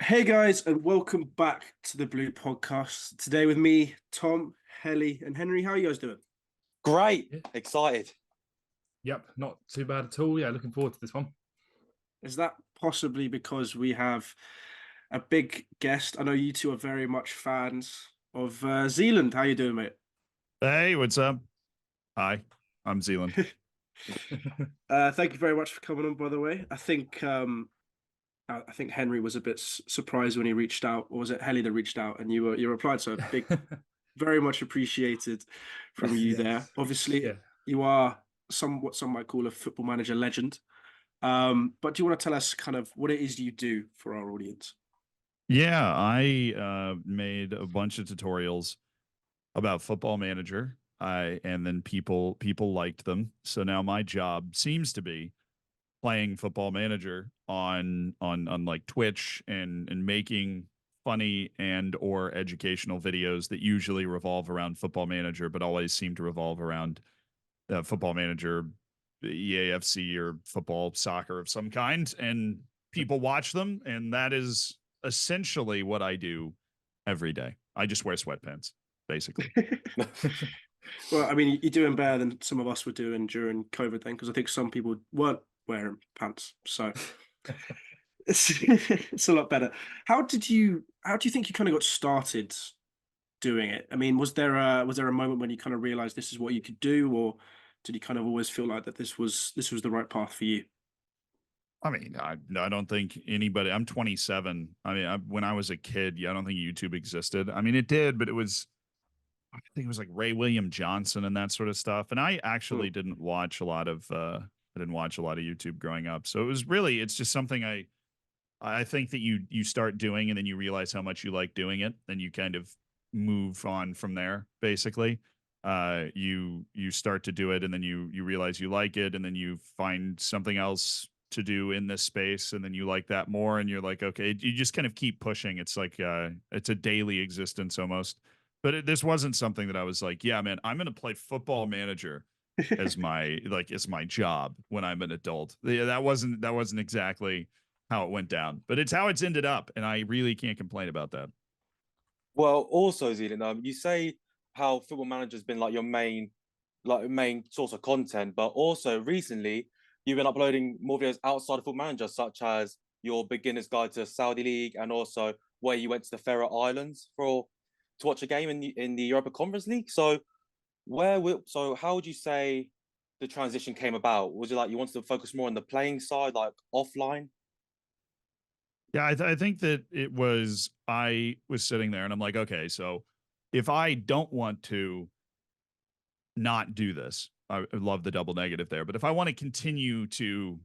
Hey guys, and welcome back to the Blue Podcast. Today with me, Tom, Heli, and Henry. How are you guys doing? Great. Yeah. Excited. Yep, not too bad at all. Yeah, looking forward to this one. Is that possibly because we have a big guest? I know you two are very much fans of Zealand. How you doing, mate? Hey, what's up? Hi, I'm Zealand. Thank you very much for coming on. By the way, I think Henry was a bit surprised when he reached out, or was it Heli that reached out, and you replied? So big, very much appreciated from you Yeah. there. Obviously, Yeah. you are what some might call a football manager legend. But do you want to tell us kind of what it is you do for our audience? Yeah, I made a bunch of tutorials about Football Manager. And then people liked them. So now my job seems to be playing Football Manager on like Twitch and making funny and or educational videos that usually revolve around Football Manager, but always seem to revolve around Football Manager, EAFC, or football, soccer of some kind, and people watch them, and that is essentially what I do every day. I just wear sweatpants, basically. Well, I mean, you're doing better than some of us were doing during COVID then, because I think some people weren't wearing pants. So it's a lot better. How do you think you kind of got started doing it? I mean, was there a moment when you kind of realized this is what you could do, or did you kind of always feel like that this was the right path for you? I mean, I don't think anybody. I'm 27. I mean, when I was a kid, yeah, I don't think YouTube existed. I mean, it did, but I think it was like Ray William Johnson and that sort of stuff. And I Hmm. actually didn't watch a lot of YouTube growing up. So it's just something I think that you start doing, and then you realize how much you like doing it, and you kind of move on from there. Basically, you start to do it, and then you realize you like it, and then you find something else to do in this space, and then you like that more, and you're like, okay, you just kind of keep pushing. It's like it's a daily existence almost. But this wasn't something that I was like, yeah, man, I'm going to play Football Manager as my job when I'm an adult. Yeah, that wasn't exactly how it went down, but it's how it's ended up, and I really can't complain about that. Well, also, Zealand, you say how Football Manager's been like your main source of content, but also recently you've been uploading more videos outside of Football Manager, such as your beginner's guide to Saudi League, and also where you went to the Faroe Islands to watch a game in the Europa Conference League. So how would you say the transition came about? Was it like you wanted to focus more on the playing side, like offline? Yeah, I think that I was sitting there and I'm like, okay, so if I don't want to not do this, I love the double negative there, but if I want to continue to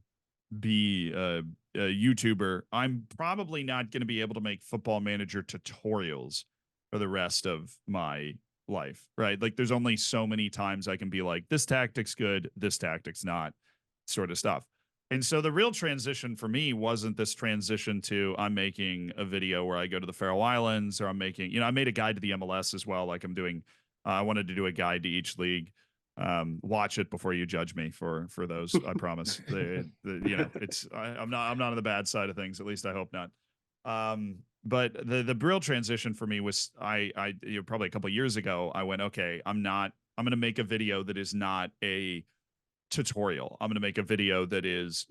be a YouTuber, I'm probably not going to be able to make Football Manager tutorials for the rest of my life, right? Like, there's only so many times I can be like, this tactic's good, this tactic's not, sort of stuff. And so the real transition for me wasn't this transition to I'm making a video where I go to the Faroe Islands, or I'm making, I made a guide to the MLS as well. Like I'm doing, I wanted to do a guide to each league. Watch it before you judge me for those. I promise. I'm not on the bad side of things. At least I hope not. But the real transition for me was probably a couple years ago. I went, okay, I'm going to make a video that is not a tutorial. I'm going to make a video that is,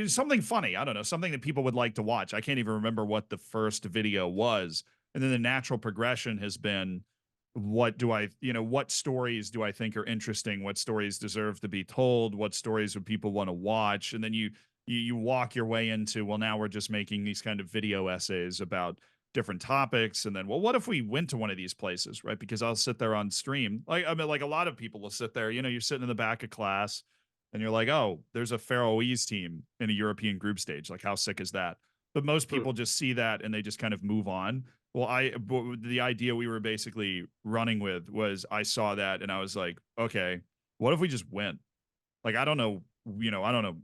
something funny. I don't know, something that people would like to watch. I can't even remember what the first video was. And then the natural progression has been, what stories do I think are interesting? What stories deserve to be told? What stories would people want to watch? And then you walk your way into, well, now we're just making these kind of video essays about different topics. And then, well, what if we went to one of these places, right? Because I'll sit there on stream. Like, I mean, like a lot of people will sit there, you're sitting in the back of class and you're like, oh, there's a Faroese team in a European group stage. Like, how sick is that? But most people just see that and they just kind of move on. Well, the idea we were basically running with was I saw that and I was like, okay, what if we just went? Like, I don't know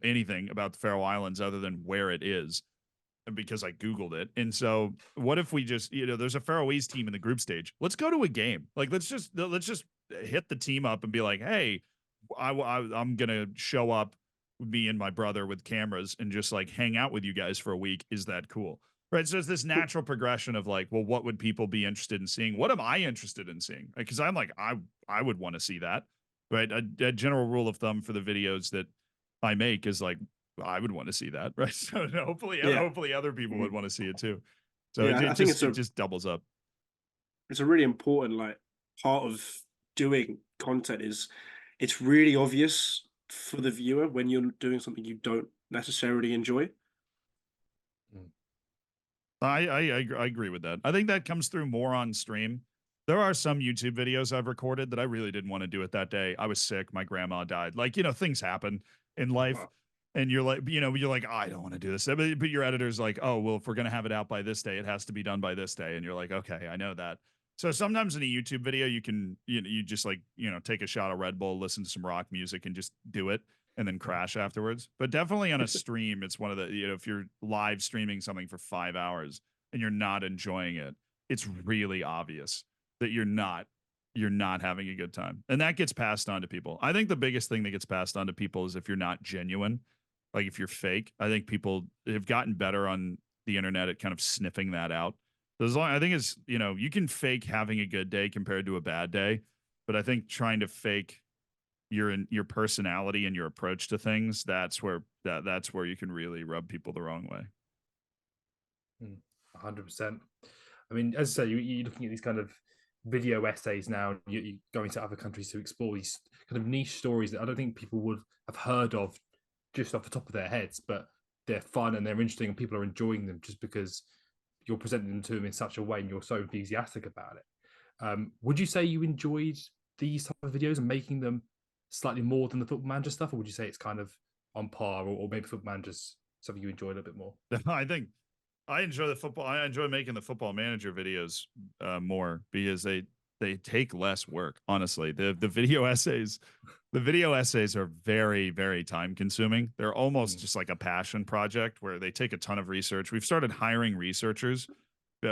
anything about the Faroe Islands other than where it is because I Googled it. And so what if we just, there's a Faroese team in the group stage. Let's go to a game. Like, let's just hit the team up and be like, hey, I'm going to show up me and my brother with cameras and just like hang out with you guys for a week. Is that cool? Right. So it's this natural progression of like, well, what would people be interested in seeing? What am I interested in seeing? Because I'm like, I would want to see that. Right. A general rule of thumb for the videos that I make is like, I would want to see that. Right. So Yeah. hopefully other people would Mhm. want to see it too. So Yeah, I think it just doubles up. it's a really important like part of doing content is it's really obvious for the viewer when you're doing something you don't necessarily enjoy. I agree with that. I think that comes through more on stream. There are some YouTube videos I've recorded that I really didn't want to do it that day. I was sick. My grandma died. Like, you know, things happen in life. And you're like, you know, you're like, oh, I don't want to do this. But your editor's like, oh, well, if we're going to have it out by this day, it has to be done by this day. And you're like, okay, I know that. So sometimes in a YouTube video, you can, you just like, you know, take a shot of Red Bull, listen to some rock music and just do it and then crash afterwards. But definitely on a stream, it's one of the, you know, if you're live streaming something for 5 hours and you're not enjoying it, it's really obvious that you're not having a good time. And that gets passed on to people. I think the biggest thing that gets passed on to people is if you're not genuine, like if you're fake. I think people have gotten better on the internet at kind of sniffing that out. So as long, I think it's, you know, you can fake having a good day compared to a bad day, but I think trying to fake your personality and your approach to things, that's where that's where you can really rub people the wrong way. 100%. I mean, as I say, you're looking at these kind of video essays now. You're going to other countries to explore these kind of niche stories that I don't think people would have heard of just off the top of their heads, but they're fun and they're interesting and people are enjoying them just because you're presenting them to them in such a way and you're so enthusiastic about it. Would you say you enjoyed these type of videos and making them slightly more than the Football Manager stuff, or would you say it's kind of on par, or maybe Football Manager's something you enjoy a little bit more? I think I enjoy the football. I enjoy making the Football Manager videos more because they take less work. Honestly, the video essays, are very time consuming. They're almost just like a passion project where they take a ton of research. We've started hiring researchers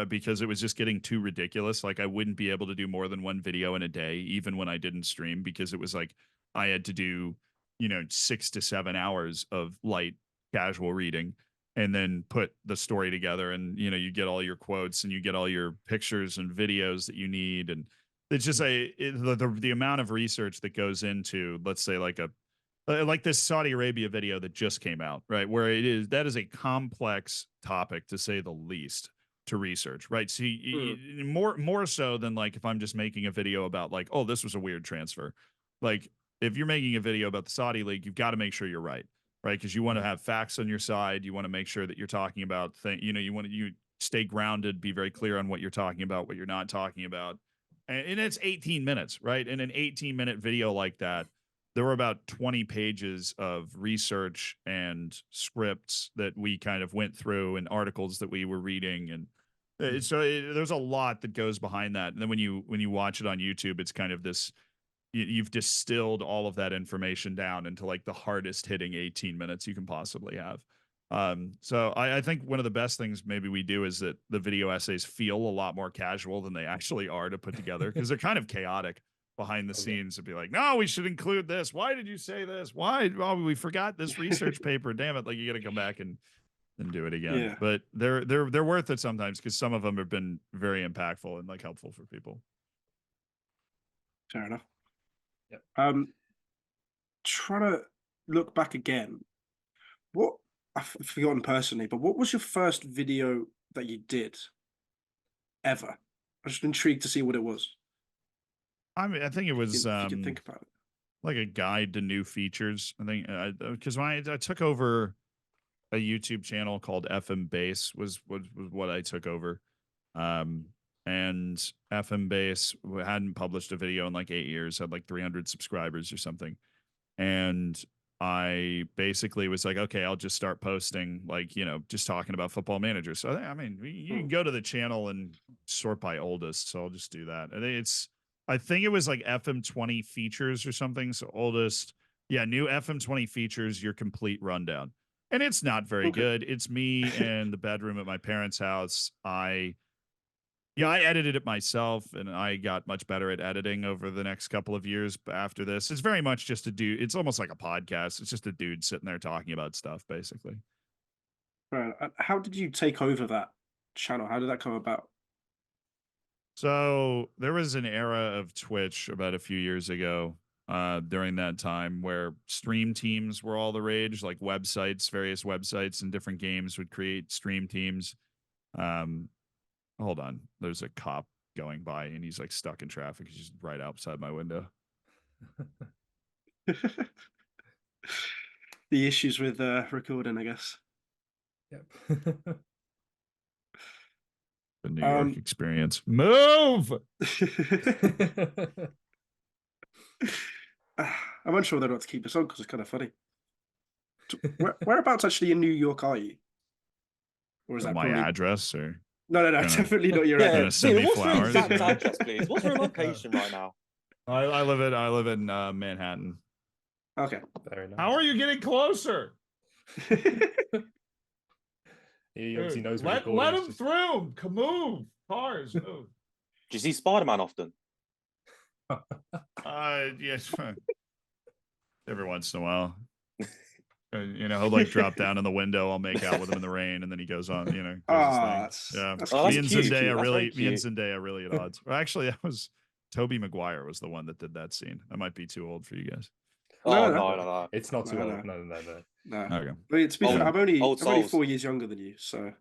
because it was just getting too ridiculous. Like I wouldn't be able to do more than one video in a day, even when I didn't stream, because it was like I had to do, you know, 6 to 7 hours of light casual reading and then put the story together. And, you know, you get all your quotes and you get all your pictures and videos that you need. And it's just the amount of research that goes into, let's say like this Saudi Arabia video that just came out, right? Where that is a complex topic to say the least to research, right? So more so than like if I'm just making a video about like, oh, this was a weird transfer. Like if you're making a video about the Saudi league, you've got to make sure you're right, because you want to have facts on your side. You want to make sure that you're talking about you know, you stay grounded, be very clear on what you're talking about, what you're not talking about. And it's 18 minutes, right? In an 18-minute video like that, there were about 20 pages of research and scripts that we kind of went through and articles that we were reading. And there's a lot that goes behind that. And then when you watch it on YouTube, it's kind of this, you've distilled all of that information down into like the hardest hitting 18 minutes you can possibly have. So I think one of the best things maybe we do is that the video essays feel a lot more casual than they actually are to put together, because they're kind of chaotic behind the scenes to be like, no, we should include this. Why did you say this? Why? Oh, we forgot this research paper. Damn it. Like you got to come back and do it again. Yeah. But they're worth it sometimes, because some of them have been very impactful and like helpful for people. Fair enough. Yep. Trying to look back again, what I've forgotten personally, but what was your first video that you did ever? I'm just intrigued to see what it was. I mean, I think it was If you could think about it. like a guide to new features. I think because when I took over a YouTube channel called FM Base was what I took over. And FM Base hadn't published a video in like 8 years, had like 300 subscribers or something. And I basically was like, okay, I'll just start posting, like, you know, just talking about Football Manager. So, I mean, you can go to the channel and sort by oldest. So I'll just do that. And I think it was like FM20 features or something. So oldest, yeah, new FM20 features, your complete rundown. And it's not very good. It's me in the bedroom at my parents' house. I Yeah, I edited it myself, and I got much better at editing over the next couple of years after this. It's very much just a dude. It's almost like a podcast. It's just a dude sitting there talking about stuff, basically. Right. How did you take over that channel? How did that come about? So there was an era of Twitch about a few years ago, during that time where stream teams were all the rage, like websites, various websites and different games would create stream teams. Um, Hold on. There's a cop going by and he's like stuck in traffic. He's just right outside my window. The issues with recording, I guess. Yep. The New York experience. Move. I'm unsure whether or not to keep this on because it's kind of funny. Whereabouts actually in New York are you? Or is that My probably... address or No, gonna- definitely not your Yeah, address. send me what's your flowers. exact address, please? What's your location right now? I live in Manhattan. Okay. Very nice. How are you getting closer? He obviously knows we're Let recording, him it's just- through. Come move. Cars move. Do you see Spider-Man often? Yes. Every once in a while. You know, he'll like drop down in the window. I'll make out with him in the rain, and then he goes on. You know, does his thing. That's, Yeah, that's Oh, that's me and cute. Zendaya That's really, very me and cute. Zendaya really at odds. Well, actually, that was Toby Maguire was the one that did that scene. I might be too old for you guys. Oh, No. no. It's not too No, old. no. No. No. Okay. I mean, to be fair, Old- I'm only old 4 souls. years younger than you, so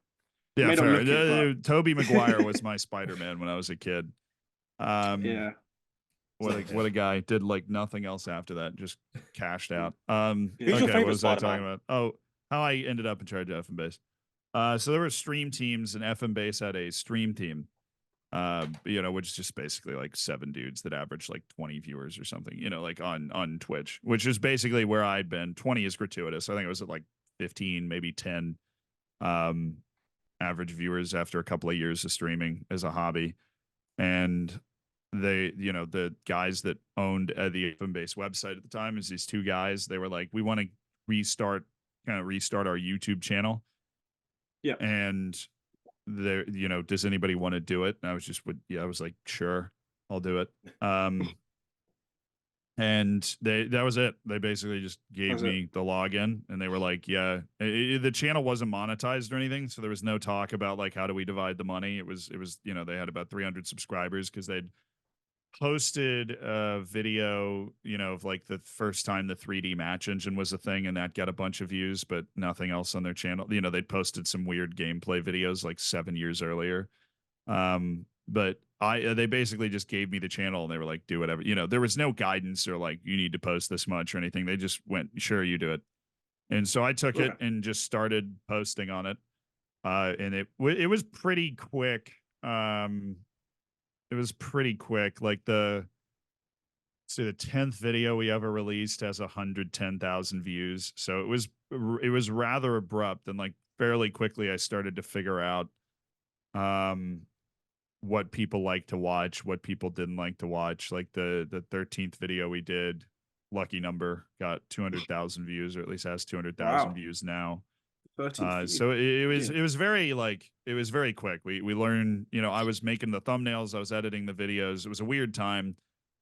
Yeah, may not fair. look it, Toby Maguire was my Spider-Man when I was a kid. yeah. What a guy. Did like nothing else after that. Just cashed out. Who's your Okay, what favorite was I Spider-Man? talking about? Oh, how I ended up in charge of FM Base. So there were stream teams, and FM Base had a stream team. You know, which is just basically like 7 dudes that average like 20 viewers or something, you know, like on Twitch, which is basically where I'd been. 20 is gratuitous. I think it was at like 15, maybe 10 average viewers after a couple of years of streaming as a hobby. And they, you know, the guys that owned the FM Base website at the time is these 2 guys. They were like, we want to restart our YouTube channel. Yeah. And there, you know, does anybody want to do it? And I was like, sure, I'll do it. And that was it. They basically just gave me the login, and they were like, yeah, the channel wasn't monetized or anything, so there was no talk about like how do we divide the money. It was you know, they had about 300 subscribers because they'd posted a video, you know, of like the first time the 3D match engine was a thing, and that got a bunch of views, but nothing else on their channel. You know, they'd posted some weird gameplay videos like 7 years earlier. But they basically just gave me the channel, and they were like, do whatever. You know, there was no guidance or like you need to post this much or anything. They just went, sure, you do it. And so I took it and just started posting on it. And it was pretty quick. It was pretty quick. Like the 10th video we ever released has 110,000 views. So it was rather abrupt, and like fairly quickly I started to figure out what people like to watch, what people didn't like to watch. Like the 13th video we did, lucky number, got 200,000 views, or at least has 200,000 views now. 13th So it was very like, it was very quick. We learned, you know, I was making the thumbnails, I was editing the videos. It was a weird time,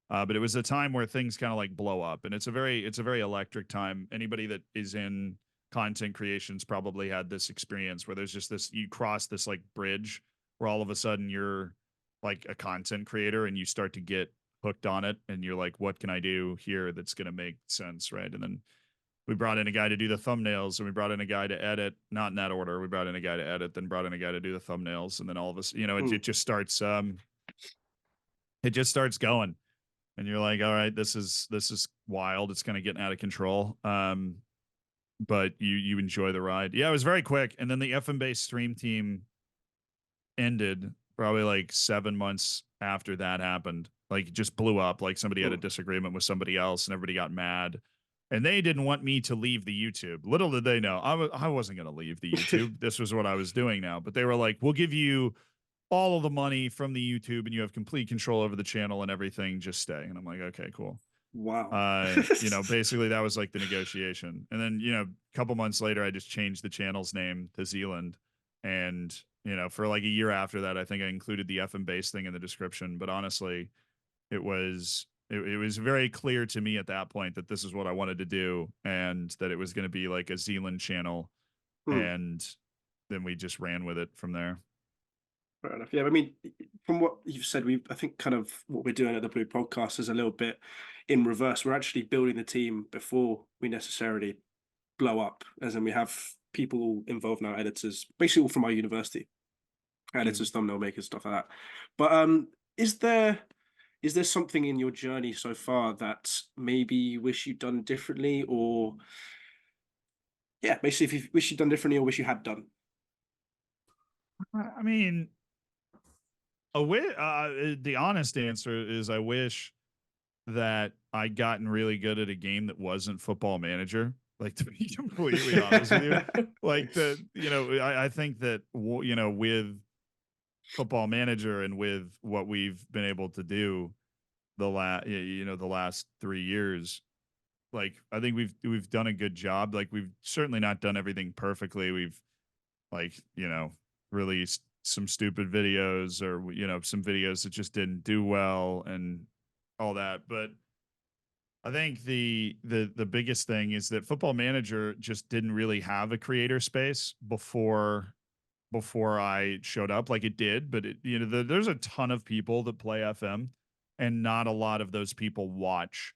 but it was a time where things kind of like blow up, and it's a very electric time. Anybody that is in content creations probably had this experience where there's just this, you cross this like bridge where all of a sudden you're like a content creator and you start to get hooked on it, and you're like, what can I do here that's going to make sense, right? And then we brought in a guy to do the thumbnails, and we brought in a guy to edit, not in that order. We brought in a guy to edit, then brought in a guy to do the thumbnails, and then all of us, you know, it just starts going, and you're like, all right, this is wild. It's kind of getting out of control. But you enjoy the ride. Yeah, it was very quick. And then the FM Base stream team ended probably like 7 months after that happened. Like it just blew up. Like somebody had a disagreement with somebody else, and everybody got mad. And they didn't want me to leave the YouTube. Little did they know, I wasn't going to leave the YouTube. This was what I was doing now. But they were like, we'll give you all of the money from the YouTube, and you have complete control over the channel and everything. Just stay. And I'm like, okay, cool. Wow. You know, basically that was like the negotiation. And then, you know, a couple months later, I just changed the channel's name to Zealand, and for like a year after that, I think I included the F and base thing in the description. But honestly, it was very clear to me at that point that this is what I wanted to do, and that it was going to be like a Zealand channel, Hmm. and then we just ran with it from there. Fair enough. Yeah, I mean, from what you've said, I think kind of what we're doing at the Blue Podcast is a little bit in reverse. We're actually building the team before we necessarily blow up, as in we have people involved now, editors, basically all from our university, editors, thumbnail makers, stuff like that. But is there something in your journey so far that maybe you wish you'd done differently, or yeah, basically if you wish you'd done differently or wish you had done? I mean, the honest answer is I wish that I'd gotten really good at a game that wasn't Football Manager. Like, to be completely honest with you, like I think that with Football Manager and with what we've been able to do the last 3 years, like I think we've done a good job. Like, we've certainly not done everything perfectly. We've like released some stupid videos, or some videos that just didn't do well and all that. But I think the biggest thing is that Football Manager just didn't really have a creator space before I showed up. Like, it did, but there's a ton of people that play FM, and not a lot of those people watch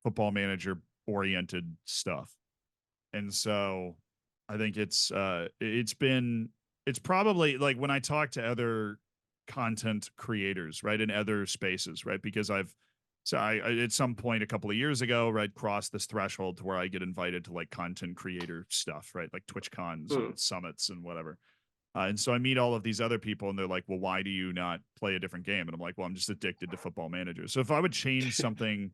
Football Manager oriented stuff. And so I think it's probably, like, when I talk to other content creators, right, in other spaces, right, because I at some point a couple of years ago, right, crossed this threshold to where I get invited to like content creator stuff, right, like Twitch cons and summits and whatever. And so I meet all of these other people, and they're like, well, why do you not play a different game? And I'm like, well, I'm just addicted to Football Manager. So if I would change something,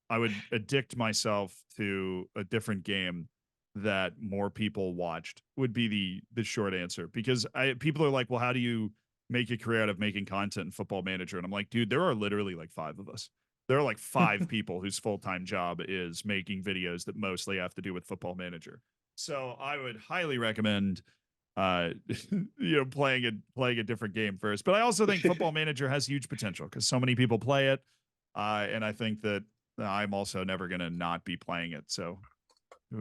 I would addict myself to a different game that more people watched, would be the short answer. Because people are like, well, how do you make a career out of making content in Football Manager? And I'm like, dude, there are literally like 5 of us. There are like 5 people whose full-time job is making videos that mostly have to do with Football Manager. So I would highly recommend playing a different game first. But I also think Football Manager has huge potential because so many people play it, and I think that I'm also never going to not be playing it. So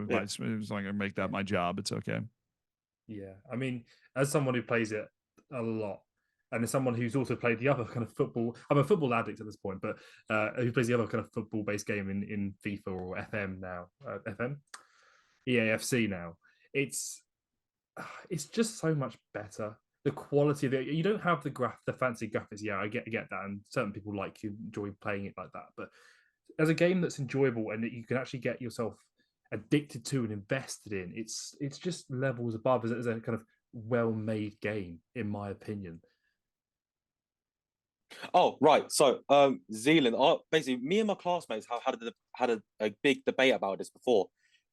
as long as I make that my job, it's okay. Yeah, I mean, as someone who plays it a lot, and as someone who's also played the other kind of football, I'm a football addict at this point, but who plays the other kind of football-based game in FIFA or FM now, EAFC now, it's just so much better. The quality of it, you don't have the fancy graphics. Yeah, I get that, and certain people enjoy playing it like that. But as a game that's enjoyable and that you can actually get yourself addicted to and invested in, it's just levels above as a kind of well-made game, in my opinion. Oh, right. So, Zealand, basically, me and my classmates had a big debate about this before.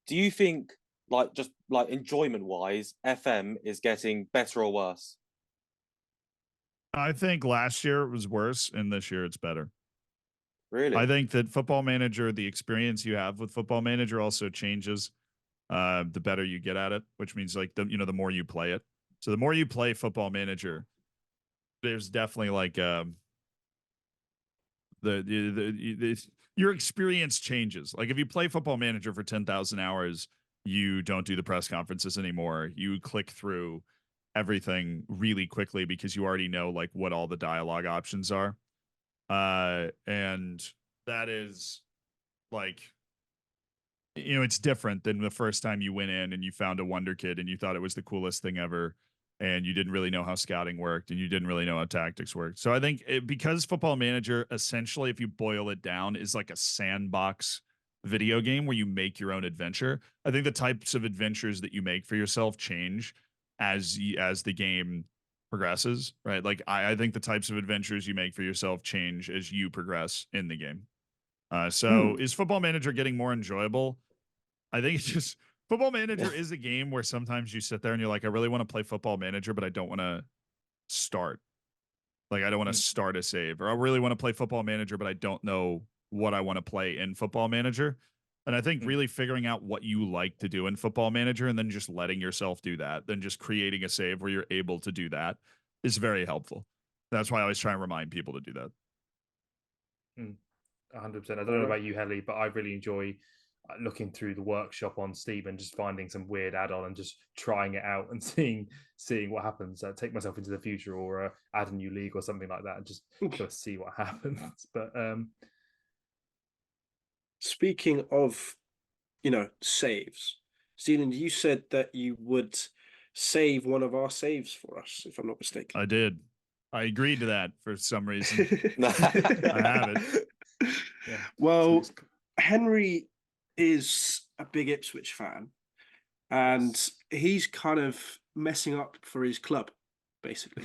Do you think, like, just like enjoyment-wise, FM is getting better or worse? I think last year it was worse, and this year it's better. Really? I think that Football Manager, the experience you have with Football Manager also changes the better you get at it, which means like the more you play it. So the more you play Football Manager, there's definitely like your experience changes. Like, if you play Football Manager for 10,000 hours, you don't do the press conferences anymore. You click through everything really quickly because you already know like what all the dialogue options are. And that is like, it's different than the first time you went in and you found a wonder kid and you thought it was the coolest thing ever, and you didn't really know how scouting worked and you didn't really know how tactics worked. So I think because Football Manager, essentially, if you boil it down, is like a sandbox video game where you make your own adventure. I think the types of adventures that you make for yourself change as the game progresses, right? Like, I think the types of adventures you make for yourself change as you progress in the game. So is Football Manager getting more enjoyable? I think it's just Football Manager is a game where sometimes you sit there and you're like, I really want to play Football Manager, but I don't want to start. Like, I don't want to start a save, or I really want to play Football Manager, but I don't know what I want to play in Football Manager. And I think really figuring out what you like to do in Football Manager and then just letting yourself do that, then just creating a save where you're able to do that is very helpful. That's why I always try and remind people to do that. 100%. I don't know about you, Heli, but I really enjoy looking through the workshop on Steam and just finding some weird add-on and just trying it out and seeing what happens. Take myself into the future, or add a new league or something like that, and just sort of see what happens. But speaking of, saves, Zealand, you said that you would save one of our saves for us, if I'm not mistaken. I did. I agreed to that for some reason. I have it. yeah. Well, Henry is a big Ipswich fan, and he's kind of messing up for his club, basically,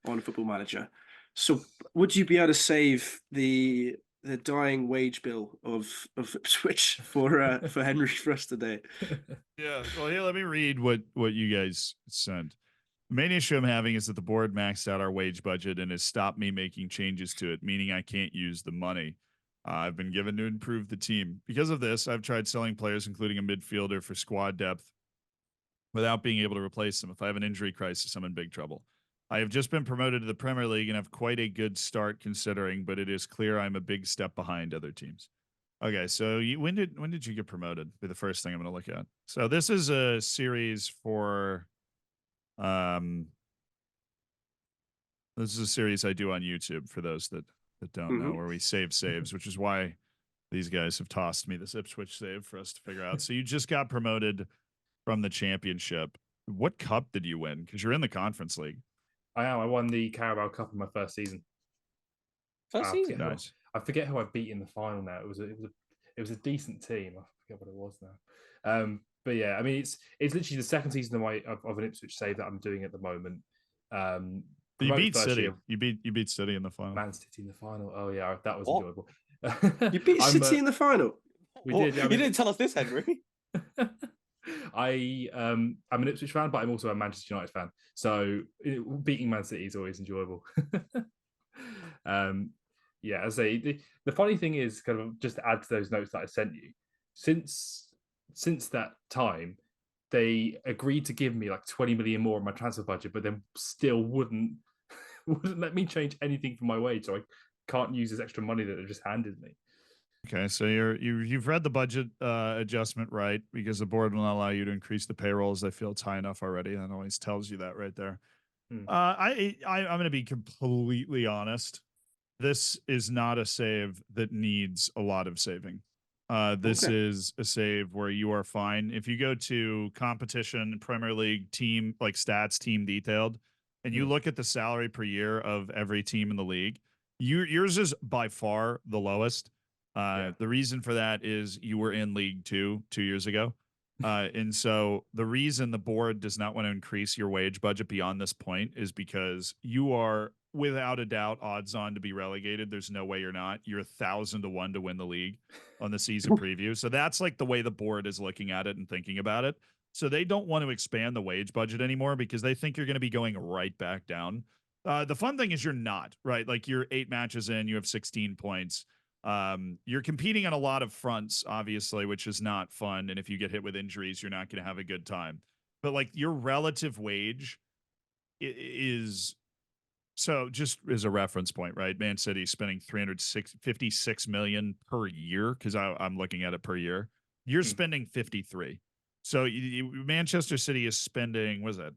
on Football Manager. So would you be able to save the dying wage bill of Ipswich for Henry for us today? Yeah. Well, here, let me read what you guys sent. The main issue I'm having is that the board maxed out our wage budget and has stopped me making changes to it, meaning I can't use the money I've been given to improve the team. Because of this, I've tried selling players, including a midfielder, for squad depth without being able to replace them. If I have an injury crisis, I'm in big trouble. I have just been promoted to the Premier League and have quite a good start considering, but it is clear I'm a big step behind other teams. Okay, so when did you get promoted? Be the first thing I'm going to look at. So this is a series for this is a series I do on YouTube for those that don't know, where we save saves, which is why these guys have tossed me this Ipswich save for us to figure out. So you just got promoted from the championship. What cup did you win? Because you're in the Conference League. I am. I won the Carabao Cup in my first season. First season, nice. I forget who I beat in the final. Now it was a decent team. I forget what it was now. But yeah, I mean, it's literally the second season of an Ipswich save that I'm doing at the moment. You beat City. You beat City in the final. Man City in the final. Oh yeah, that was enjoyable. You beat City in the final. We did. You didn't tell us this, Henry. I'm an Ipswich fan, but I'm also a Manchester United fan. So beating Man City is always enjoyable. Yeah, as I say, the funny thing is, kind of just to add to those notes that I sent you, since that time, they agreed to give me like 20 million more in my transfer budget, but then still wouldn't let me change anything for my wage. So I can't use this extra money that they just handed me. Okay, so you've read the budget adjustment, right? Because the board will not allow you to increase the payrolls. They feel it's high enough already. That always tells you that right there. I'm going to be completely honest. This is not a save that needs a lot of saving. This is a save where you are fine. If you go to competition, Premier League team, like stats, team detailed, and you look at the salary per year of every team in the league, yours is by far the lowest. The reason for that is you were in League 2 years ago. And so the reason the board does not want to increase your wage budget beyond this point is because you are without a doubt odds on to be relegated. There's no way you're not. You're 1,000 to 1 to win the league on the season preview. So that's like the way the board is looking at it and thinking about it. So they don't want to expand the wage budget anymore because they think you're going to be going right back down. The fun thing is you're not, right? Like you're 8 matches in, you have 16 points. You're competing on a lot of fronts, obviously, which is not fun. And if you get hit with injuries, you're not going to have a good time. But like your relative wage is, so just as a reference point, right? Man City spending 356 million per year, because I'm looking at it per year. You're spending 53. So Manchester City is spending, what is it?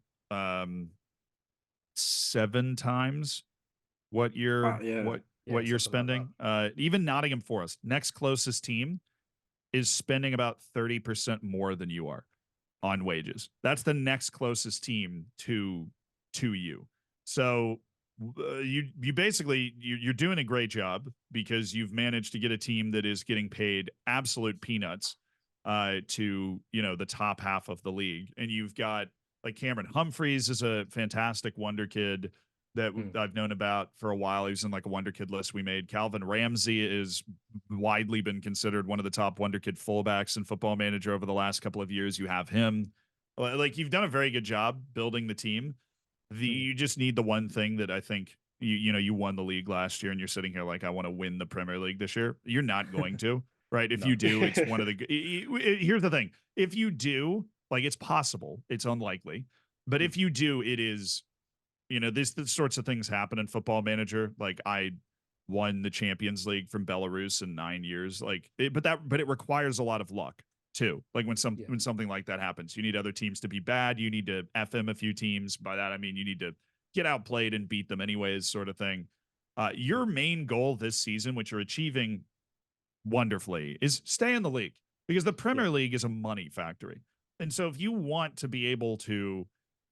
7 times what you're what you're spending. Even Nottingham Forest, next closest team, is spending about 30% more than you are on wages. That's the next closest team to you. So you basically you're doing a great job because you've managed to get a team that is getting paid absolute peanuts to the top half of the league, and you've got like Cameron Humphreys is a fantastic wonder kid that I've known about for a while. He was in like a wonder kid list we made. Calvin Ramsey is widely been considered one of the top wonder kid fullbacks in Football Manager over the last couple of years. You have him. Like you've done a very good job building the team. You just need the one thing that I think you won the league last year and you're sitting here like, I want to win the Premier League this year. You're not going to. right? If No. you do, it's one of the. Here's the thing: if you do, like, it's possible, it's unlikely, but if you do, it is. This sorts of things happen in Football Manager. Like, I won the Champions League from Belarus in 9 years. Like, but it requires a lot of luck too. Like when something like that happens, you need other teams to be bad. You need to FM a few teams. By that I mean you need to get outplayed and beat them anyways, sort of thing. Your main goal this season, which you're achieving wonderfully, is stay in the league, because the Premier League is a money factory. And so if you want to be able to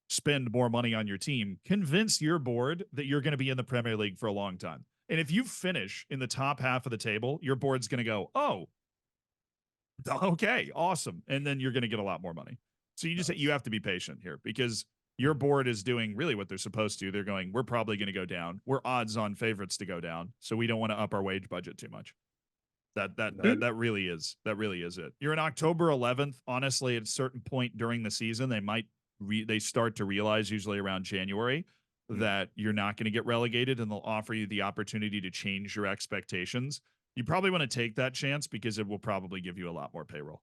spend more money on your team, convince your board that you're going to be in the Premier League for a long time. And if you finish in the top half of the table, your board's going to go, oh, okay, awesome. And then you're going to get a lot more money. So you have to be patient here, because your board is doing really what they're supposed to. They're going, we're probably going to go down. We're odds on favorites to go down. So we don't want to up our wage budget too much. That really is it. You're in October 11th. Honestly, at a certain point during the season, they start to realize, usually around January, that you're not going to get relegated, and they'll offer you the opportunity to change your expectations. You probably want to take that chance, because it will probably give you a lot more payroll.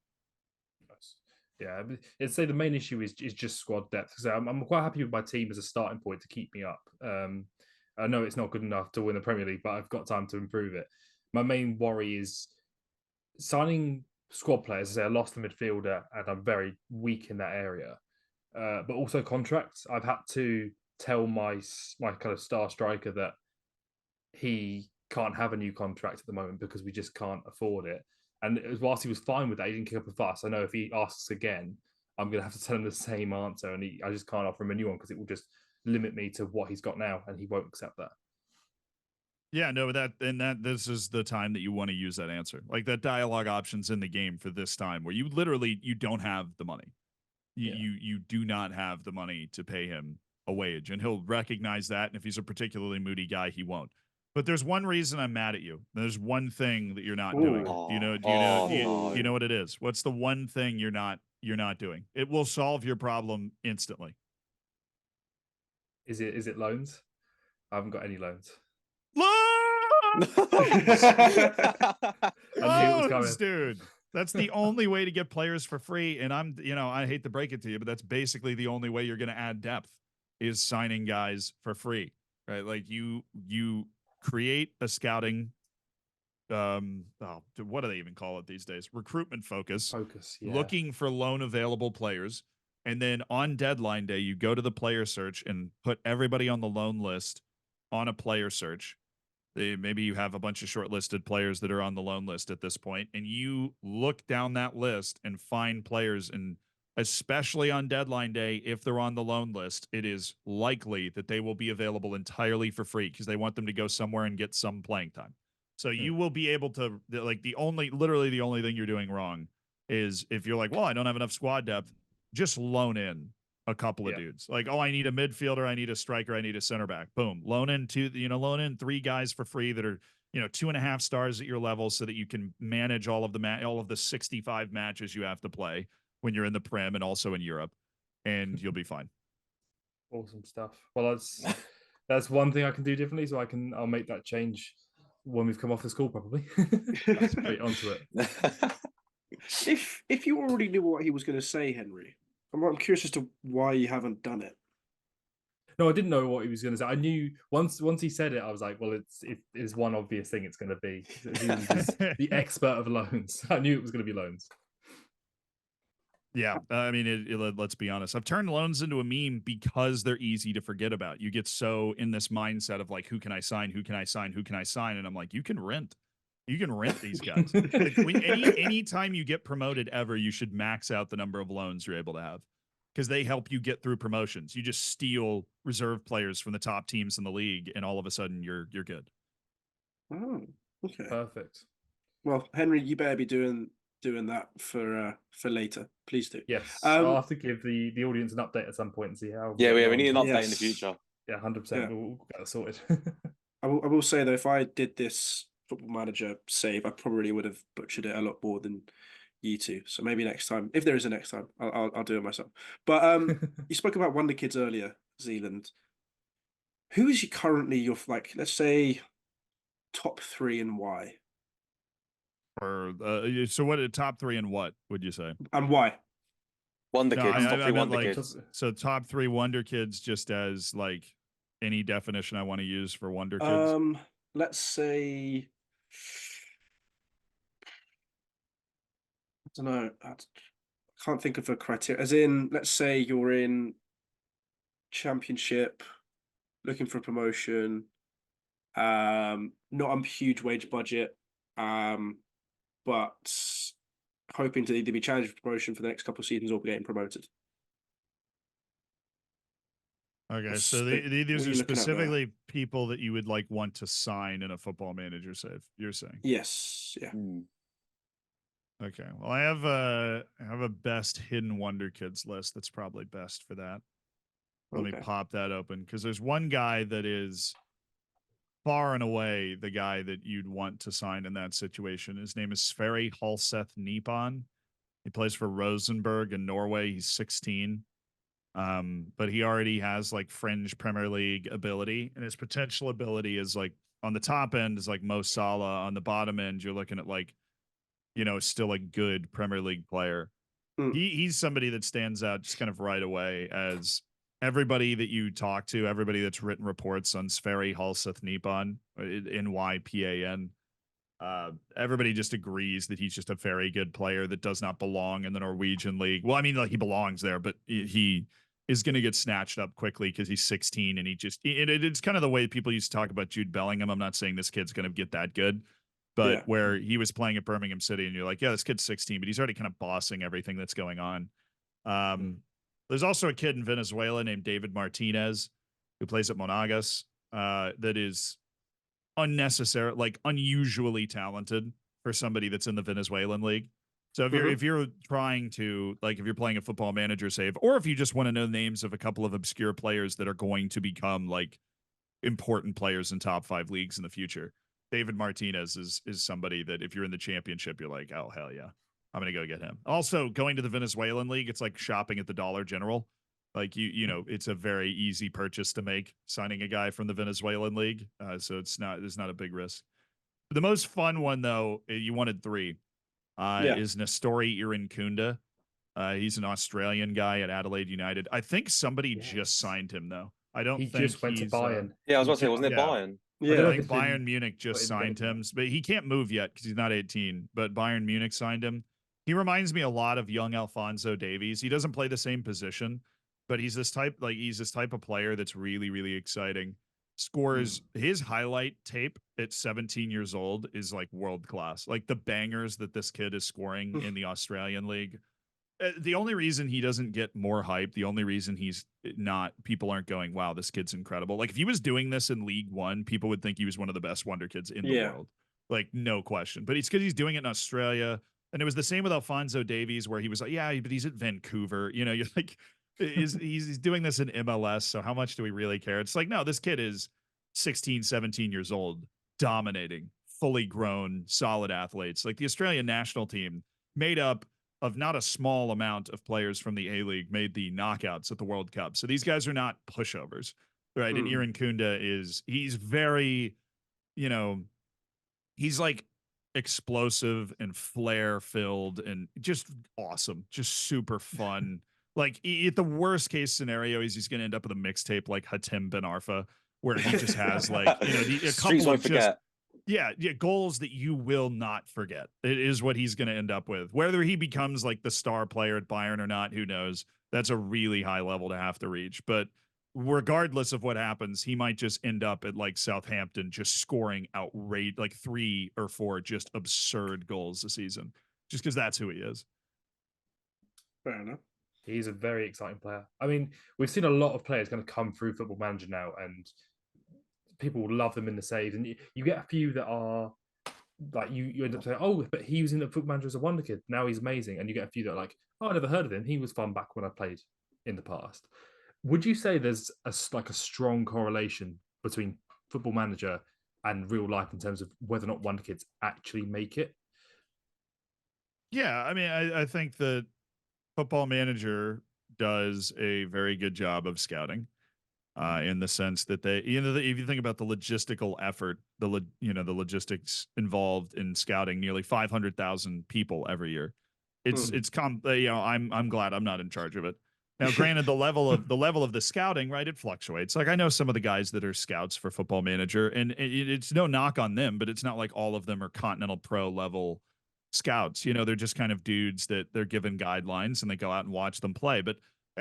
Yeah, I'd say the main issue is just squad depth, because I'm quite happy with my team as a starting point to keep me up. I know it's not good enough to win the Premier League, but I've got time to improve it. My main worry is signing squad players. As I say, I lost the midfielder, and I'm very weak in that area. But also contracts. I've had to tell my kind of star striker that he can't have a new contract at the moment, because we just can't afford it. And whilst he was fine with that, he didn't kick up a fuss. I know if he asks again, I'm going to have to tell him the same answer, and I just can't offer him a new one, because it will just limit me to what he's got now, and he won't accept that. Yeah, no, this is the time that you want to use that answer. Like, that dialogue option's in the game for this time, where you don't have the money. You do not have the money to pay him a wage, and he'll recognize that. And if he's a particularly moody guy, he won't. But there's one reason I'm mad at you. There's one thing that you're not doing. Do you know what it is? What's the one thing you're not doing? It will solve your problem instantly. Is it loans? I haven't got any loans. Loans, dude. That's the only way to get players for free. And I hate to break it to you, but that's basically the only way you're going to add depth, is signing guys for free, right? Like, you create a scouting, what do they even call it these days? Recruitment focus, looking for loan available players. And then on deadline day, you go to the player search and put everybody on the loan list on a player search. Maybe you have a bunch of shortlisted players that are on the loan list at this point, and you look down that list and find players. And especially on deadline day, if they're on the loan list, it is likely that they will be available entirely for free, because they want them to go somewhere and get some playing time. So you will be able to, like, literally the only thing you're doing wrong is, if you're like, well, I don't have enough squad depth, just loan in a couple of dudes. Like, oh, I need a midfielder, I need a striker, I need a center back. Boom. Loan in 3 guys for free that are, 2.5 stars at your level, so that you can manage all of the 65 matches you have to play when you're in the Prem and also in Europe, and you'll be fine. Awesome stuff. Well, that's one thing I can do differently, so I'll make that change when we've come off the school, probably. Straight onto it. If you already knew what he was going to say, Henry, I'm curious as to why you haven't done it. No, I didn't know what he was going to say. I knew once he said it, I was like, well, it is one obvious thing it's going to be. He was the expert of loans. I knew it was going to be loans. Yeah, I mean, let's be honest. I've turned loans into a meme because they're easy to forget about. You get so in this mindset of, like, who can I sign? Who can I sign? Who can I sign? And I'm like, you can rent these guys. Like, any time you get promoted ever, you should max out the number of loans you're able to have, because they help you get through promotions. You just steal reserve players from the top teams in the league, and all of a sudden you're good. Oh, okay. Perfect. Well, Henry, you better be doing that for later. Please do. Yes. I'll have to give the audience an update at some point and see how. Yeah, we need an update in the future. Yeah, 100%. Yeah. We'll get that sorted. I will say, though, if I did this Football Manager save, I probably would have butchered it a lot more than you two. So maybe next time, if there is a next time, I'll do it myself. But you spoke about wonderkids earlier, Zealand. Who is currently your, like, let's say, top 3 and why? or so what? Top three and what would you say? And why? Wonder No, Kids, top I three meant Wonder like Kids. so top three Wonder Kids, just as like any definition I want to use for Wonder Kids. Let's say, I don't know. I can't think of a criteria. As in, let's say you're in championship, looking for a promotion, not a huge wage budget, but hoping to either be challenged for promotion for the next couple of seasons or getting promoted. Okay, What's so the- these what are you looking at there? specifically people that you would like want to sign in a Football Manager save. You're saying? Yes, yeah. Okay. Well, I have a best hidden Wonder Kids list that's probably best for that. Let me Okay. pop that open because there's one guy that is far and away the guy that you'd want to sign in that situation. His name is Sverre Halseth Nippon. He plays for Rosenborg in Norway. He's 16. But he already has like fringe Premier League ability, and his potential ability is like on the top end is like Mo Salah. On the bottom end, you're looking at like, still a good Premier League player. Mm. He's somebody that stands out just kind of right away as everybody that you talk to, everybody that's written reports on Sverre Halseth Nippon, Nypan. Everybody just agrees that he's just a very good player that does not belong in the Norwegian league. Well, I mean, like he belongs there, but he is going to get snatched up quickly because he's 16 and it's kind of the way people used to talk about Jude Bellingham. I'm not saying this kid's going to get that good, but Yeah. where he was playing at Birmingham City and you're like, yeah, this kid's 16, but he's already kind of bossing everything that's going on. There's also a kid in Venezuela named David Martinez who plays at Monagas that is unnecessary, like unusually talented for somebody that's in the Venezuelan league. So if you're trying to, like, if you're playing a Football Manager save, or if you just want to know names of a couple of obscure players that are going to become like important players in top 5 leagues in the future, David Martinez is somebody that if you're in the championship, you're like, oh hell yeah, I'm gonna go get him. Also, going to the Venezuelan league, it's like shopping at the Dollar General. Like it's a very easy purchase to make signing a guy from the Venezuelan league. So there's not a big risk. The most fun one though, you wanted 3, is Nestori Irinkunda. He's an Australian guy at Adelaide United. I think somebody just signed him though. I don't He think just went to he's, Bayern. Yeah, I was about to say, wasn't it yeah. Bayern? Yeah. I don't know I if think it's been Bayern Munich just put in signed data. him, but he can't move yet because he's not 18. But Bayern Munich signed him. He reminds me a lot of young Alphonso Davies. He doesn't play the same position, but he's this type of player that's really, really exciting. Scores his highlight tape at 17 years old is like world class. Like the bangers that this kid is scoring in the Australian league. The only reason he doesn't get more hype, the only reason he's not, people aren't going, wow, this kid's incredible. Like if he was doing this in League One, people would think he was one of the best wonder kids in the world. Like no question. But it's because he's doing it in Australia. And it was the same with Alphonso Davies, where he was like, yeah, but he's at Vancouver. You're like, he's doing this in MLS. So how much do we really care? It's like, no, this kid is 16, 17 years old, dominating, fully grown, solid athletes. Like the Australian national team made up of not a small amount of players from the A-League made the knockouts at the World Cup. So these guys are not pushovers, right? And Irinkunda he's very, he's like explosive and flair filled and just awesome, just super fun. Like at the worst case scenario, he's going to end up with a mixtape like Hatem Ben Arfa, where he just has like, a couple of just, goals that you will not forget. It is what he's going to end up with. Whether he becomes like the star player at Bayern or not, who knows? That's a really high level to have to reach. But regardless of what happens, he might just end up at like Southampton, just scoring outrage, like 3 or 4 just absurd goals a season, just because that's who he is. Fair enough. He's a very exciting player. I mean, we've seen a lot of players going to come through Football Manager now, and people love them in the saves. And you get a few that are like, you end up saying, oh, but he was in the Football Manager as a wonder kid. Now he's amazing. And you get a few that are like, oh, I never heard of him. He was fun back when I played in the past. Would you say there's a strong correlation between Football Manager and real life in terms of whether or not wonder kids actually make it? Yeah, I mean, I think that Football Manager does a very good job of scouting. in the sense that they, if you think about the logistical effort, the logistics involved in scouting nearly 500,000 people every year. I'm glad I'm not in charge of it. Now, granted, the level of the scouting, right, it fluctuates. Like I know some of the guys that are scouts for Football Manager, and it's no knock on them, but it's not like all of them are Continental Pro level scouts. They're just kind of dudes that they're given guidelines and they go out and watch them play. But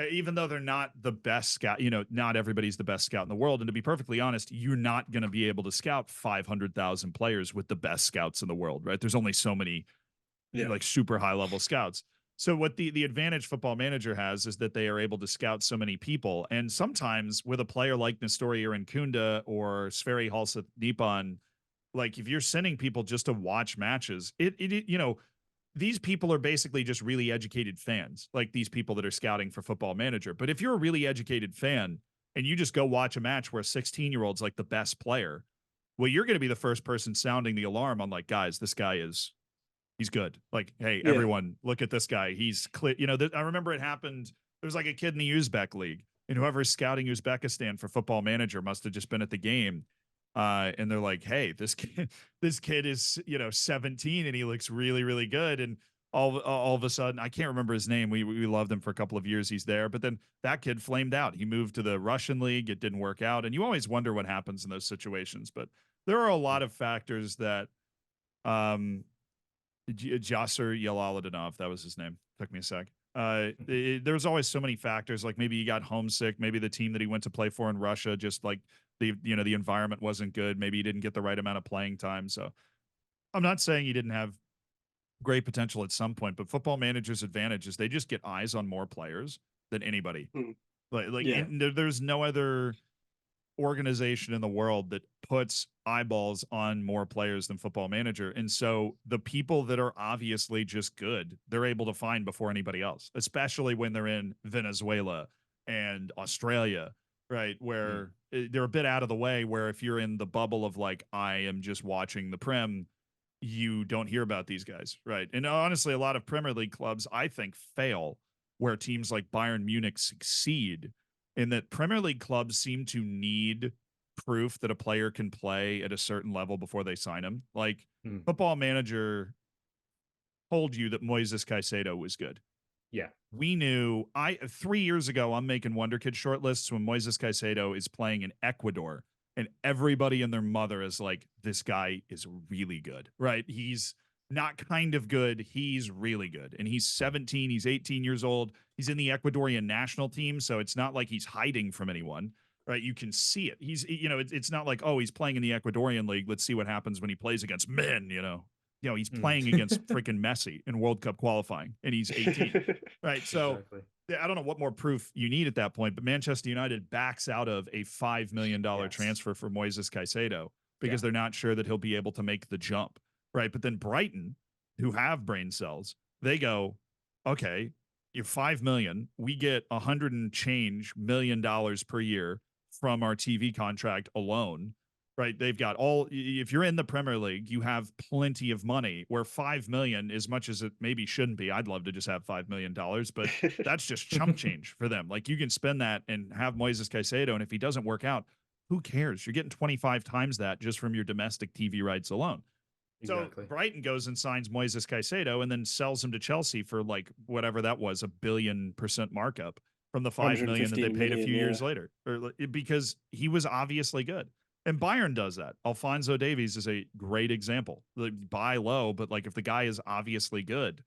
even though they're not the best scout, not everybody's the best scout in the world. And to be perfectly honest, you're not going to be able to scout 500,000 players with the best scouts in the world, right? There's only so many like super high level scouts. So what the advantage Football Manager has is that they are able to scout so many people. And sometimes with a player like Nestori Irankunda or Sverri Halseth Nippon, like if you're sending people just to watch matches, these people are basically just really educated fans, like these people that are scouting for Football Manager. But if you're a really educated fan and you just go watch a match where a 16-year-old's like the best player, well, you're going to be the first person sounding the alarm on like, guys, this guy he's good. Like, hey, everyone, look at this guy. He's clear. I remember it happened. There was like a kid in the Uzbek league, and whoever's scouting Uzbekistan for Football Manager must have just been at the game. And they're like, hey, this kid is, 17 and he looks really, really good. And all of a sudden, I can't remember his name. We loved him for a couple of years. He's there, but then that kid flamed out. He moved to the Russian league. It didn't work out. And you always wonder what happens in those situations, but there are a lot of factors that, Jasser Yelaladinov, that was his name. Took me a sec. There's always so many factors. Like maybe he got homesick. Maybe the team that he went to play for in Russia, just like the environment wasn't good. Maybe he didn't get the right amount of playing time. So I'm not saying he didn't have great potential at some point, but Football Manager's advantage is they just get eyes on more players than anybody. There's no other organization in the world that puts eyeballs on more players than Football Manager. And so the people that are obviously just good, they're able to find before anybody else, especially when they're in Venezuela and Australia, right? Where they're a bit out of the way, where if you're in the bubble of like, I am just watching the Prem, you don't hear about these guys, right? And honestly, a lot of Premier League clubs, I think, fail where teams like Bayern Munich succeed, in that Premier League clubs seem to need proof that a player can play at a certain level before they sign him. Like Football Manager told you that Moises Caicedo was good. Yeah. We knew 3 years ago, I'm making wonderkids shortlists when Moises Caicedo is playing in Ecuador and everybody and their mother is like, this guy is really good, right? He's not kind of good. He's really good. And he's 17. He's 18 years old. He's in the Ecuadorian national team. So it's not like he's hiding from anyone, right? You can see it. He's, it's not like, oh, he's playing in the Ecuadorian league. Let's see what happens when he plays against men, he's playing against freaking Messi in World Cup qualifying and he's 18, right? So exactly. I don't know what more proof you need at that point, but Manchester United backs out of a $5 million transfer for Moises Caicedo because they're not sure that he'll be able to make the jump. Right. But then Brighton, who have brain cells, they go, okay, you're 5 million. We get $100 and change million per year from our TV contract alone. Right. They've got if you're in the Premier League, you have plenty of money, where 5 million, as much as it maybe shouldn't be. I'd love to just have $5 million, but that's just chump change for them. Like you can spend that and have Moises Caicedo. And if he doesn't work out, who cares? You're getting 25 times that just from your domestic TV rights alone. Exactly. So Brighton goes and signs Moises Caicedo and then sells him to Chelsea for like whatever that was, $1 billion markup from the 5 million that they paid a few years later, because he was obviously good. And Bayern does that. Alphonso Davies is a great example. Like, buy low, but like if the guy is obviously good,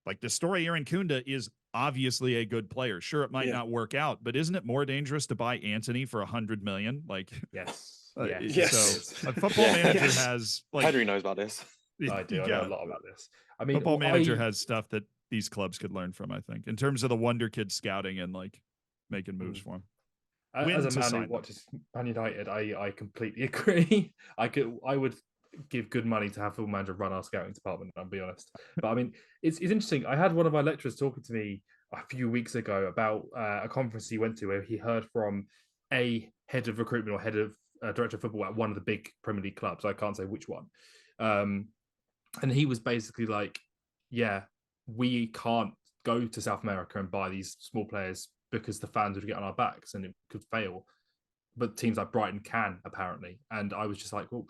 like the story, Irankunda is obviously a good player. Sure, it might not work out, but isn't it more dangerous to buy Antony for 100 million? Like, yes. So a Football Manager has like Henry knows about this. I do. I know a lot about this. I mean, Football Manager has stuff that these clubs could learn from, I think, in terms of the wonder kid scouting and like making moves for them. As a man who watches Man United, I completely agree. I would give good money to have Football Manager run our scouting department, I'll be honest. But I mean, it's interesting. I had one of my lecturers talking to me a few weeks ago about a conference he went to where he heard from a head of recruitment or head of director of football at one of the big Premier League clubs. I can't say which one. And he was basically like, yeah, we can't go to South America and buy these small players because the fans would get on our backs and it could fail. but teams like Brighton can apparently. And I was just like, well,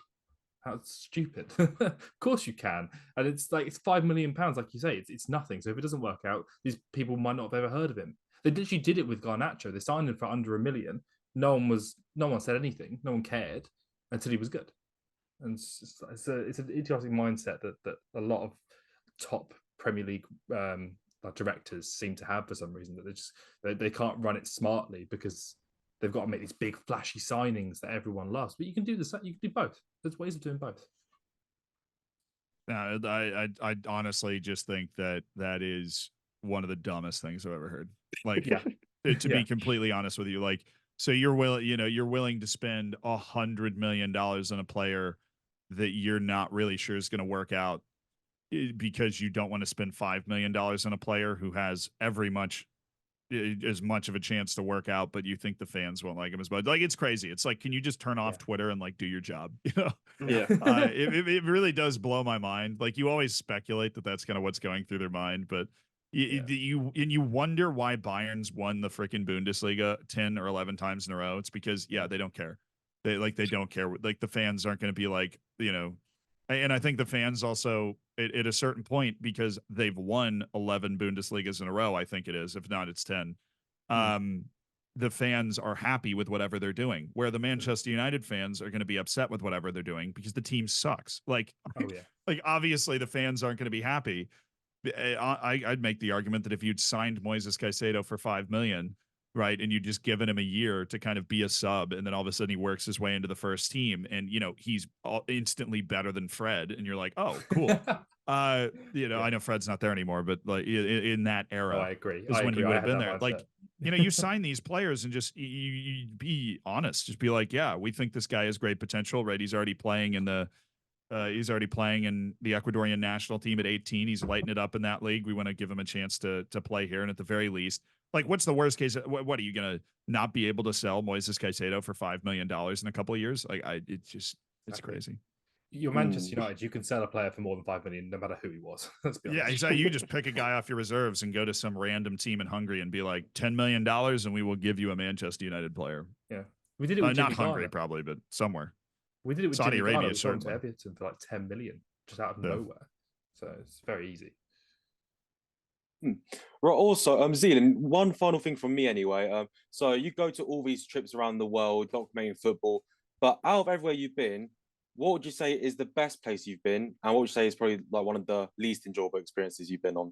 how stupid. Of course you can. And it's like, it's £5 million, like you say, it's nothing. So if it doesn't work out, these people might not have ever heard of him. They literally did it with Garnacho. They signed him for under £1 million. No one said anything. No one cared until he was good. And it's an idiotic mindset that a lot of top Premier League directors seem to have for some reason, that they can't run it smartly because they've got to make these big flashy signings that everyone loves. But you can do this. You can do both. There's ways of doing both. I honestly just think that is one of the dumbest things I've ever heard. Like, Yeah. to be completely honest with you, like, so you're willing to spend $100 million on a player that you're not really sure is going to work out because you don't want to spend $5 million on a player who has as much of a chance to work out, but you think the fans won't like him as much. Like, it's crazy. It's like, can you just turn off Twitter and like do your job? Yeah. It really does blow my mind. Like, you always speculate that that's kind of what's going through their mind, but you wonder why Bayern's won the freaking Bundesliga 10 or 11 times in a row. It's because they don't care. They don't care. Like, the fans aren't going to be like, and I think the fans also at a certain point, because they've won 11 Bundesligas in a row, I think it is, if not it's 10. The fans are happy with whatever they're doing, where the Manchester United fans are going to be upset with whatever they're doing because the team sucks. Like, like, obviously the fans aren't going to be happy. I'd make the argument that if you'd signed Moises Caicedo for $5 million, right, and you just given him a year to kind of be a sub, and then all of a sudden he works his way into the first team, and he's instantly better than Fred, and you're like, oh, cool. I know Fred's not there anymore, but like in that era, I agree. is when he would have been there. Mindset. Like, you sign these players and just you be honest, just be like, yeah, we think this guy has great potential, right? He's already playing in the Ecuadorian national team at 18. He's lighting it up in that league. We want to give him a chance to play here. And at the very least, like, what's the worst case? What are you going to not be able to sell Moises Caicedo for $5 million in a couple of years? Like, it's crazy. You're Manchester United. You can sell a player for more than $5 million, no matter who he was. Let's be honest. Yeah, exactly. You just pick a guy off your reserves and go to some random team in Hungary and be like, $10 million, and we will give you a Manchester United player. Yeah, we did it with not Hungary, probably, but somewhere. We did it with Saudi Jimmy Arabia, Garner, certainly. to Everton for like 10 million, just out of nowhere. So it's very easy. Right. Also, Zealand, one final thing from me anyway. So you go to all these trips around the world, documenting football, but out of everywhere you've been, what would you say is the best place you've been, and what would you say is probably like one of the least enjoyable experiences you've been on?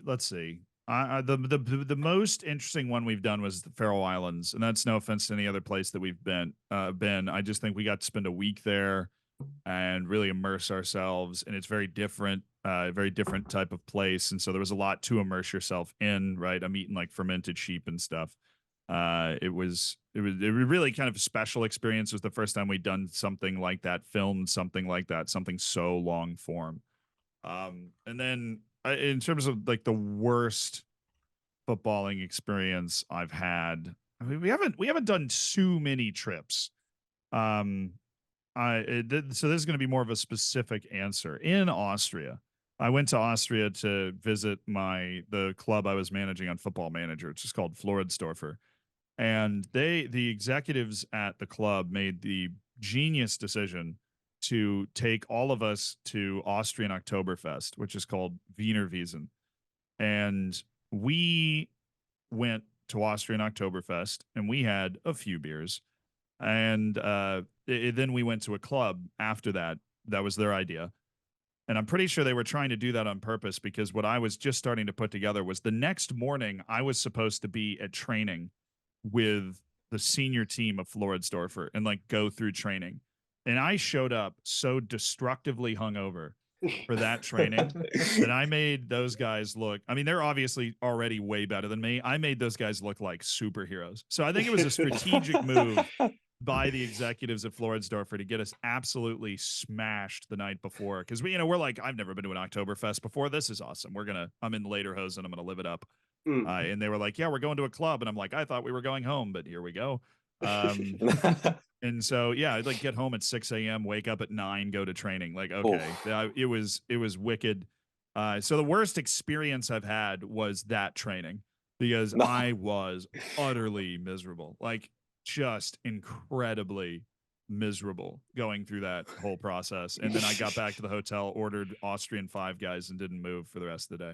Let's see. The most interesting one we've done was the Faroe Islands, and that's no offense to any other place that we've been. I just think we got to spend a week there and really immerse ourselves, and it's very different type of place, and so there was a lot to immerse yourself in. Right, I'm eating like fermented sheep and stuff. It was really kind of a special experience. It was the first time we'd done something like that, filmed something like that, something so long form. And then in terms of like the worst footballing experience I've had, I mean, we haven't done too many trips. So this is going to be more of a specific answer. In Austria, I went to Austria to visit the club I was managing on Football Manager. It's just called Floridsdorfer. And the executives at the club made the genius decision to take all of us to Austrian Oktoberfest, which is called Wiener Wiesen. And we went to Austrian Oktoberfest and we had a few beers. And then we went to a club after that. That was their idea. And I'm pretty sure they were trying to do that on purpose, because what I was just starting to put together was the next morning I was supposed to be at training with the senior team of Floridsdorfer and like go through training. And I showed up so destructively hungover for that training that I made those guys look, I mean, they're obviously already way better than me. I made those guys look like superheroes. So I think it was a strategic move by the executives at Floridsdorfer to get us absolutely smashed the night before. Because we're like, I've never been to an Oktoberfest before. This is awesome. I'm in Lederhosen. I'm going to live it up. And they were like, yeah, we're going to a club. And I'm like, I thought we were going home, but here we go. And so, yeah, I'd like get home at 6 a.m., wake up at 9, go to training. Like, okay, it was wicked. So the worst experience I've had was that training because No. I was utterly miserable, like just incredibly miserable going through that whole process. And then I got back to the hotel, ordered Austrian Five Guys, and didn't move for the rest of the day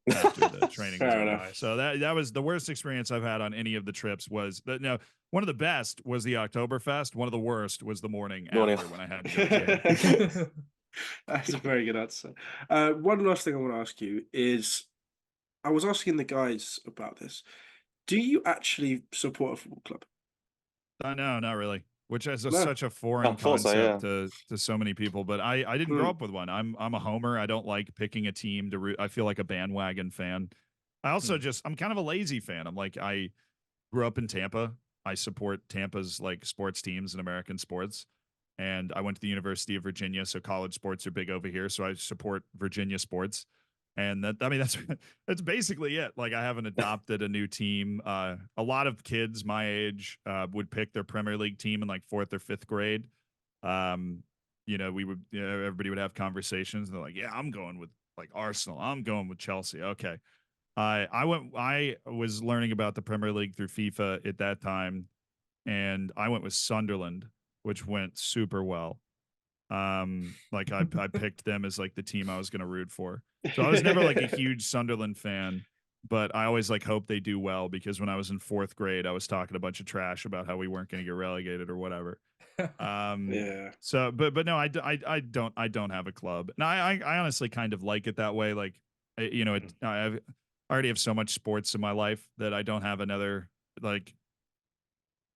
after the training was Fair over. enough. So that was the worst experience I've had on any of the trips. Was that no? One of the best was the Oktoberfest. One of the worst was the morning Morning. after when I had to go train. That's a very good answer. One last thing I want to ask you is, I was asking the guys about this. Do you actually support a football club? No, not really. Which is No. such a foreign I thought so, concept yeah. to so many people. But I didn't grow up with one. I'm a homer. I don't like picking a team to root. I feel like a bandwagon fan. I also I'm kind of a lazy fan. I'm like, I grew up in Tampa. I support Tampa's like sports teams and American sports. And I went to the University of Virginia, so college sports are big over here. So I support Virginia sports. And that's basically it. Like I haven't adopted a new team. A lot of kids my age would pick their Premier League team in like 4th or 5th grade. Everybody would have conversations. And they're like, "Yeah, I'm going with like Arsenal. I'm going with Chelsea." Okay. I was learning about the Premier League through FIFA at that time, and I went with Sunderland, which went super well. Like I picked them as like the team I was going to root for. So I was never like a huge Sunderland fan, but I always like hope they do well because when I was in 4th grade, I was talking a bunch of trash about how we weren't going to get relegated or whatever. Yeah. So, but no, I don't have a club. No, I honestly kind of like it that way. Like, I already have so much sports in my life that I don't have another like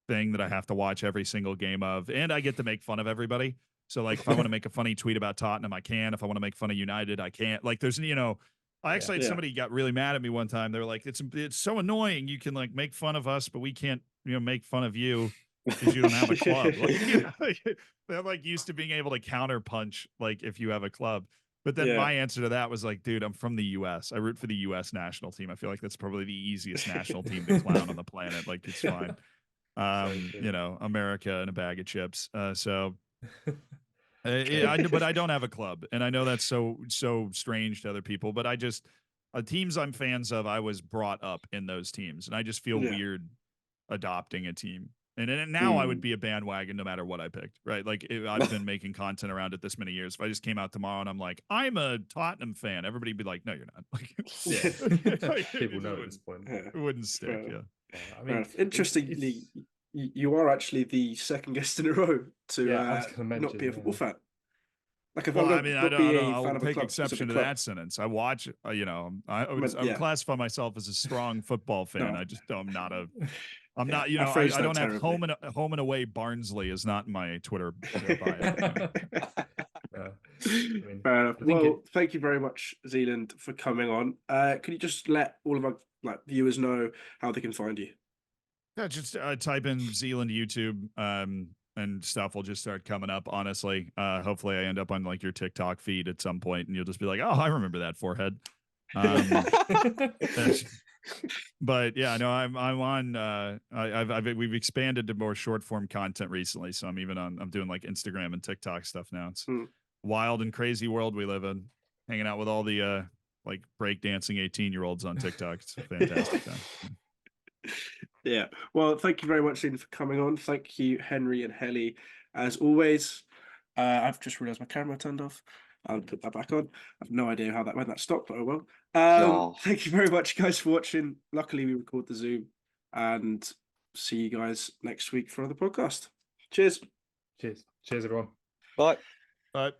thing that I have to watch every single game of, and I get to make fun of everybody. So like, if I want to make a funny tweet about Tottenham, I can. If I want to make fun of United, I can't. Like, there's I actually had somebody got really mad at me one time. They were like, "It's so annoying. You can like make fun of us, but we can't, make fun of you because you don't have a club." Like, they're like used to being able to counter punch like if you have a club. But then my answer to that was like, dude, I'm from the U.S. I root for the U.S. national team. I feel like that's probably the easiest national team to clown on the planet. Like, it's fine. America and a bag of chips. But I don't have a club, and I know that's so strange to other people. But I just teams I'm fans of. I was brought up in those teams, and I just feel weird adopting a team. And now I would be a bandwagon no matter what I picked, right? Like I've been making content around it this many years. If I just came out tomorrow and I'm like, I'm a Tottenham fan, everybody'd be like, no, you're not. Like, people know at this point. It wouldn't stick. Yeah. I mean, interestingly, you are actually the second guest in a row to I was gonna mention, not be a football fan. Like, if Well, I'm I mean, not I'll take exception to that sentence. I watch, I would classify myself as a strong football fan. No. I just, I'm not, I phrased don't that have terribly. home and away Barnsley is not my Twitter bio. Fair enough. Well, thank you very much, Zealand, for coming on. Can you just let all of our viewers know how they can find you? Yeah, just type in Zealand YouTube, and stuff will just start coming up. Honestly, hopefully I end up on like your TikTok feed at some point, and you'll just be like, "Oh, I remember that forehead." But yeah, no, I'm on. We've expanded to more short form content recently, so I'm doing like Instagram and TikTok stuff now. It's wild and crazy world we live in. Hanging out with all the like breakdancing 18-year-olds on TikTok. It's a fantastic time. Yeah. Well, thank you very much, Ian, for coming on. Thank you, Henry and Heli, as always. I've just realised my camera turned off. I'll put that back on. I have no idea when that stopped, but oh well. Thank you very much, guys, for watching. Luckily, we record the Zoom, and see you guys next week for another podcast. Cheers. Cheers, everyone. Bye. Bye.